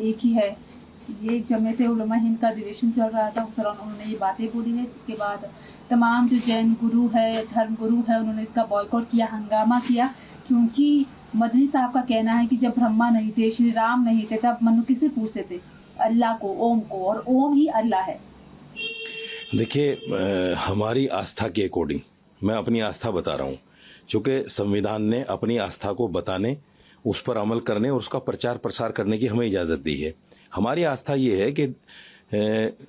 एक ही है। ये जमीयत उलमा हिंद का अधिवेशन चल रहा था, उस दौरान उन्होंने ये बातें बोली है। इसके बाद तमाम जो जैन गुरु है, धर्म गुरु है, उन्होंने इसका बॉयकॉट किया, हंगामा किया, क्योंकि मदनी साहब का कहना है कि जब ब्रह्मा नहीं थे, श्री राम नहीं थे, तब मनु किसे पूछते थे? अल्लाह को, ओम को, और ओम ही अल्लाह है। देखिए, हमारी आस्था के अकॉर्डिंग मैं अपनी आस्था बता रहा हूँ, चूँकि संविधान ने अपनी आस्था को बताने, उस पर अमल करने और उसका प्रचार प्रसार करने की हमें इजाज़त दी है। हमारी आस्था ये है कि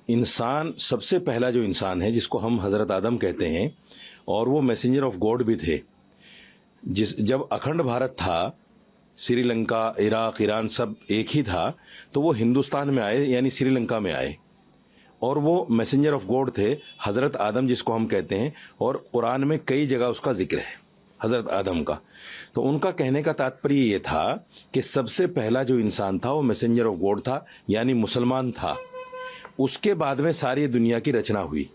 इंसान, सबसे पहला जो इंसान है जिसको हम हज़रत आदम कहते हैं, और वो मैसेंजर ऑफ गॉड भी थे। जब अखंड भारत था, श्रीलंका, इराक, ईरान सब एक ही था, तो वो हिंदुस्तान में आए, यानी श्रीलंका में आए, और वो मैसेंजर ऑफ गॉड थे, हज़रत आदम जिसको हम कहते हैं। और कुरान में कई जगह उसका जिक्र है हज़रत आदम का। तो उनका कहने का तात्पर्य ये था कि सबसे पहला जो इंसान था वो मैसेंजर ऑफ गॉड था, यानी मुसलमान था। उसके बाद में सारी दुनिया की रचना हुई,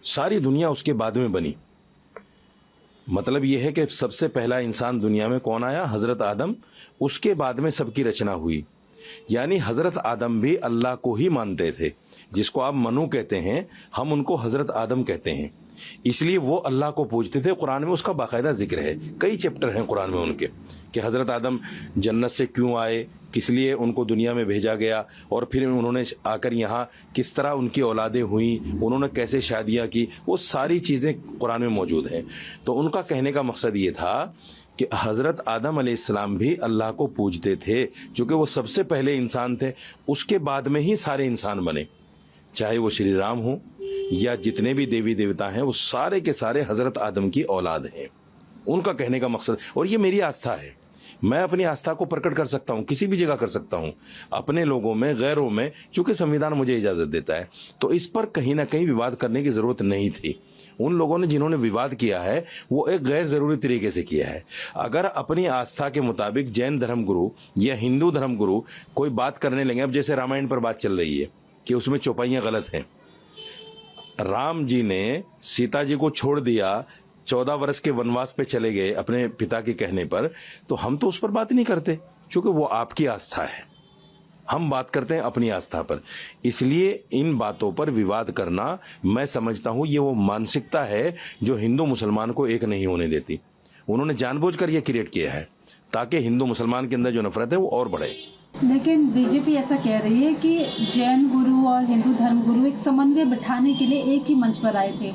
सारी दुनिया उसके बाद में बनी। मतलब ये है कि सबसे पहला इंसान दुनिया में कौन आया? हज़रत आदम। उसके बाद में सबकी रचना हुई। यानी हज़रत आदम भी अल्लाह को ही मानते थे। जिसको आप मनु कहते हैं, हम उनको हज़रत आदम कहते हैं, इसलिए वो अल्लाह को पूजते थे। कुरान में उसका बाकायदा जिक्र है, कई चैप्टर हैं कुरान में उनके, कि हज़रत आदम जन्नत से क्यों आए, किस लिए उनको दुनिया में भेजा गया, और फिर उन्होंने आकर यहाँ किस तरह उनकी औलादें हुई, उन्होंने कैसे शादियाँ की, वो सारी चीज़ें कुरान में मौजूद हैं। तो उनका कहने का मकसद ये था कि हज़रत आदम अलैहिस्सलाम भी अल्लाह को पूजते थे, चूँकि वो सबसे पहले इंसान थे। उसके बाद में ही सारे इंसान बने, चाहे वो श्री राम हो या जितने भी देवी देवता हैं, वो सारे के सारे हज़रत आदम की औलाद हैं। उनका कहने का मकसद, और ये मेरी आस्था है, मैं अपनी आस्था को प्रकट कर सकता हूँ, किसी भी जगह कर सकता हूँ, अपने लोगों में, गैरों में, चूँकि संविधान मुझे इजाज़त देता है। तो इस पर कहीं ना कहीं विवाद करने की ज़रूरत नहीं थी। उन लोगों ने जिन्होंने विवाद किया है वो एक गैर ज़रूरी तरीके से किया है। अगर अपनी आस्था के मुताबिक जैन धर्मगुरु या हिंदू धर्मगुरु कोई बात करने लगे, अब जैसे रामायण पर बात चल रही है कि उसमें चौपाइयाँ गलत हैं, राम जी ने सीता जी को छोड़ दिया, 14 वर्ष के वनवास पे चले गए अपने पिता के कहने पर, तो हम तो उस पर बात नहीं करते, क्योंकि वो आपकी आस्था है। हम बात करते हैं अपनी आस्था पर। इसलिए इन बातों पर विवाद करना, मैं समझता हूं ये वो मानसिकता है जो हिंदू मुसलमान को एक नहीं होने देती। उन्होंने जानबूझकर ये क्रिएट किया है ताकि हिंदू मुसलमान के अंदर जो नफरत है वो और बढ़े। लेकिन बीजेपी ऐसा कह रही है कि जैन गुरु और हिंदू धर्म गुरु एक समन्वय बिठाने के लिए एक ही मंच पर आए थे।